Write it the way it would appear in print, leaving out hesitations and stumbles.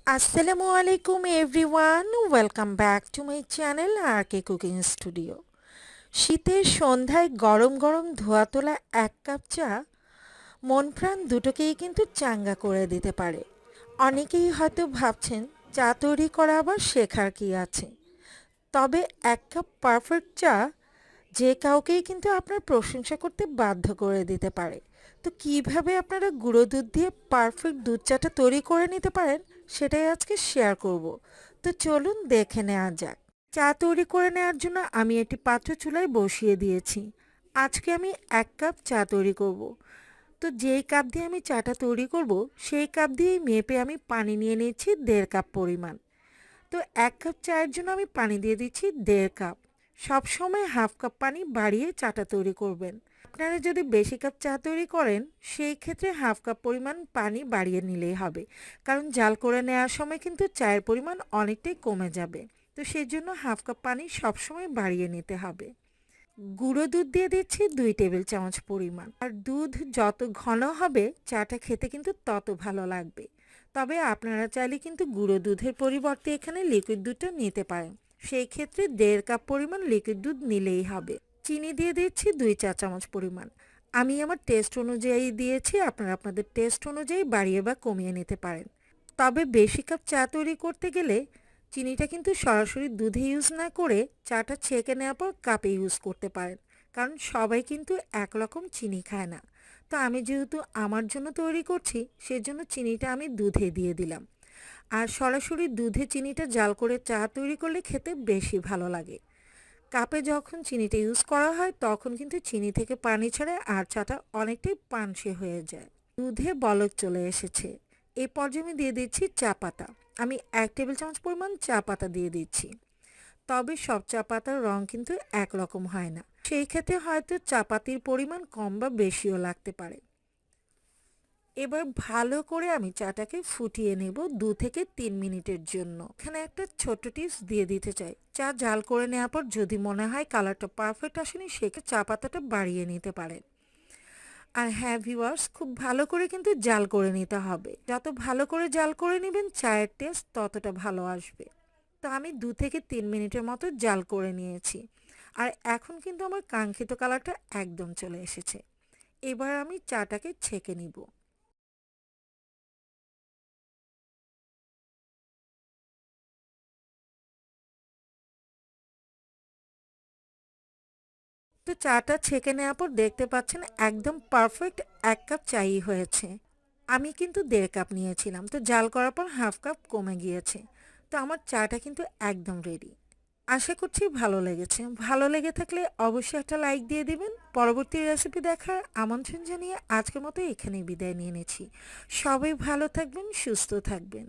আসসালামু আলাইকুম everyone, welcome back to my channel R K cooking studio. শীতের সন্ধ্যায় গরম গরম ধোয়া তোলা এক কাপ চা মন প্রাণ দুটোকেই কিন্তু চাঙ্গা করে দিতে পারে। অনেকেই হয়তো ভাবছেন চা তৈরি করা আবার শেখার কি আছে, তবে এক কাপ পারফেক্ট চা যে কাউকেই কিন্তু আপনার প্রশংসা করতে বাধ্য করে দিতে পারে। তো কিভাবে আপনারা গুঁড়ো দুধ দিয়ে পারফেক্ট দুধ চাটা তৈরি করে নিতে পারেন, সেটাই আজকে শেয়ার করব। তো চলুন দেখে নেওয়া যাক। চা তৈরি করে নেওয়ার জন্য আমি একটি পাত্র চুলায় বসিয়ে দিয়েছি। আজকে আমি এক কাপ চা তৈরি করব। তো যেই কাপ দিয়ে আমি চাটা তৈরি করব সেই কাপ দিয়েই মেপে আমি পানি নিয়ে নিচ্ছি 1.5 কাপ পরিমাণ। তো এক কাপ চায়ের জন্য আমি পানি দিয়ে দিচ্ছি 1.5 কাপ। সব সময় হাফ কাপ পানি বাড়িয়ে চাটা তৈরি করবেন। আপনারা যদি বেশি কাপ চা তৈরি করেন সেই ক্ষেত্রে হাফ কাপ পরিমাণ পানি বাড়িয়ে নিলেই হবে, কারণ জাল করে নেওয়ার সময় কিন্তু চায়ের পরিমাণ অনেকটাই কমে যাবে। তো সেই জন্য হাফ কাপ পানি সবসময় বাড়িয়ে নিতে হবে। গুঁড়ো দুধ দিয়ে দিচ্ছি 2 টেবিল চামচ পরিমাণ। আর দুধ যত ঘন হবে চাটা খেতে কিন্তু তত ভালো লাগবে। তবে আপনারা চাইলে কিন্তু গুঁড়ো দুধের পরিবর্তে এখানে লিকুইড দুধটা নিতে পারেন। সেই ক্ষেত্রে 1.5 কাপ পরিমাণ লিকুইড দুধ নিলেই হবে। চিনি দিয়ে দিচ্ছি 2 চা চামচ পরিমাণ। আমি আমার টেস্ট অনুযায়ী দিয়েছি, আপনারা আপনাদের টেস্ট অনুযায়ী বাড়িয়ে বা কমিয়ে নিতে পারেন। তবে বেশি কাপ চা তৈরি করতে গেলে চিনিটা কিন্তু সরাসরি দুধে ইউজ না করে চাটা ছেঁকে নেওয়ার পর কাপে ইউজ করতে পারেন, কারণ সবাই কিন্তু একরকম চিনি খায় না। তো আমি যেহেতু আমার জন্য তৈরি করছি সেজন্য চিনিটা আমি দুধে দিয়ে দিলাম। আর সরাসরি দুধে চিনিটা জাল করে চা তৈরি করলে খেতে বেশি ভালো লাগে। কাপে যখন চিনিটা ইউজ করা হয় তখন কিন্তু চিনি থেকে পানি ছাড়ে আর চাটা অনেকটাই পানসে হয়ে যায়। দুধে বলক চলে এসেছে, এই পর্যায়ে আমি দিয়ে দিচ্ছি চা পাতা। আমি 1 টেবিল চামচ পরিমাণ চা পাতা দিয়ে দিচ্ছি। তবে সব চা পাতার রং কিন্তু একরকম হয় না, সেই ক্ষেত্রে হয়তো চা পাতির পরিমাণ কম বা বেশিও লাগতে পারে। এবার ভালো করে আমি চাটাকে ফুটিয়ে নেব 2 থেকে 3 মিনিটের জন্য। এখানে একটা ছোট্ট টিপস দিয়ে দিতে চাই, চা জাল করে নেওয়ার পর যদি মনে হয় কালারটা পারফেক্ট আসেনি সেক্ষেত্রে চা পাতাটা বাড়িয়ে নিতে পারেন। আর হ্যাঁ ভিউয়ার্স, খুব ভালো করে কিন্তু জাল করে নিতে হবে। যত ভালো করে জাল করে নেবেন চায়ের টেস্ট ততটা ভালো আসবে। তো আমি 2 থেকে 3 মিনিটের মতো জাল করে নিয়েছি। আর এখন কিন্তু আমার কাঙ্ক্ষিত কালারটা একদম চলে এসেছে। এবার আমি চাটাকে ছেঁকে নিব। তো চাটা ছেঁকে নেওয়ার পর দেখতে পাচ্ছেন একদম পারফেক্ট 1 কাপ চাই হয়েছে। আমি কিন্তু 1.5 কাপ নিয়েছিলাম, তো জাল করার পর হাফ কাপ কমে গিয়েছে। তো আমার চাটা কিন্তু একদম রেডি। আশা করছি ভালো লেগেছে। ভালো লেগে থাকলে অবশ্যই একটা লাইক দিয়ে দিবেন। পরবর্তী রেসিপি দেখার আমন্ত্রণ জানিয়ে আজকের মতো এখানেই বিদায় নিয়ে নিচ্ছি। সবাই ভালো থাকবেন, সুস্থ থাকবেন।